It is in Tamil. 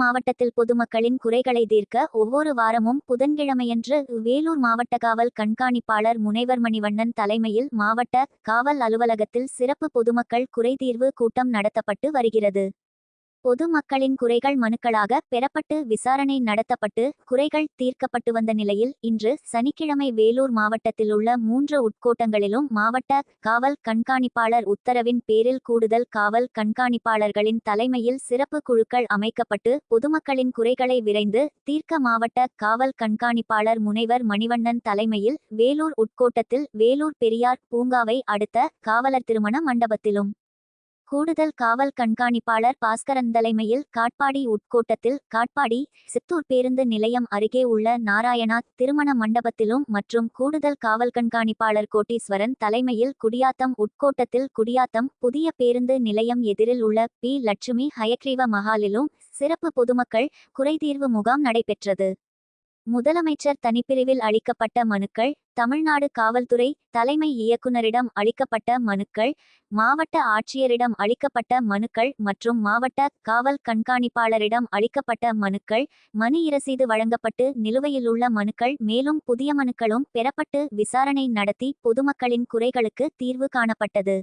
மாவட்டத்தில் பொதுமக்களின் குறைகளை தீர்க்க ஒவ்வொரு வாரமும் புதன்கிழமையன்று வேலூர் மாவட்ட காவல் கண்காணிப்பாளர் முனைவர் மணிவண்ணன் தலைமையில் மாவட்ட காவல் அலுவலகத்தில் சிறப்பு பொதுமக்கள் குறைதீர்வு கூட்டம் நடத்தப்பட்டு வருகிறது. பொதுமக்களின் குறைகள் மனுக்களாக பெறப்பட்டு விசாரணை நடத்தப்பட்டு குறைகள் தீர்க்கப்பட்டு வந்த நிலையில் இன்று சனிக்கிழமை வேலூர் மாவட்டத்திலுள்ள 3 உட்கோட்டங்களிலும் மாவட்ட காவல் கண்காணிப்பாளர் உத்தரவின் பேரில் கூடுதல் காவல் கண்காணிப்பாளர்களின் தலைமையில் சிறப்பு குழுக்கள் அமைக்கப்பட்டு பொதுமக்களின் குறைகளை விரைந்து தீர்க்க மாவட்ட காவல் கண்காணிப்பாளர் முனைவர் மணிவண்ணன் தலைமையில் வேலூர் உட்கோட்டத்தில் வேலூர் பெரியார் பூங்காவை அடுத்த காவலர் திருமண மண்டபத்திலும் கூடுதல் காவல் கண்காணிப்பாளர் பாஸ்கரன் தலைமையில் காட்பாடி உட்கோட்டத்தில் காட்பாடி சித்தூர் பேருந்து நிலையம் அருகே உள்ள நாராயணா திருமண மண்டபத்திலும் மற்றும் கூடுதல் காவல் கண்காணிப்பாளர் கோட்டீஸ்வரன் தலைமையில் குடியாத்தம் உட்கோட்டத்தில் குடியாத்தம் புதிய பேருந்து நிலையம் எதிரில் உள்ள பி. லட்சுமி ஹயக்ரீவ மஹாலிலும் சிறப்பு பொதுமக்கள் குறைதீர்வு முகாம் நடைபெற்றது. முதலமைச்சர் தனிப்பிரிவில் அளிக்கப்பட்ட மனுக்கள், தமிழ்நாடு காவல்துறை தலைமை இயக்குநரிடம் அளிக்கப்பட்ட மனுக்கள், மாவட்ட ஆட்சியரிடம் அளிக்கப்பட்ட மனுக்கள் மற்றும் மாவட்ட காவல் கண்காணிப்பாளரிடம் அளிக்கப்பட்ட மனுக்கள், மனு இரசீது வழங்கப்பட்டு நிலுவையிலுள்ள மனுக்கள் மேலும் புதிய மனுக்களும் பெறப்பட்டு விசாரணை நடத்தி பொதுமக்களின் குறைகளுக்கு தீர்வு காணப்பட்டது.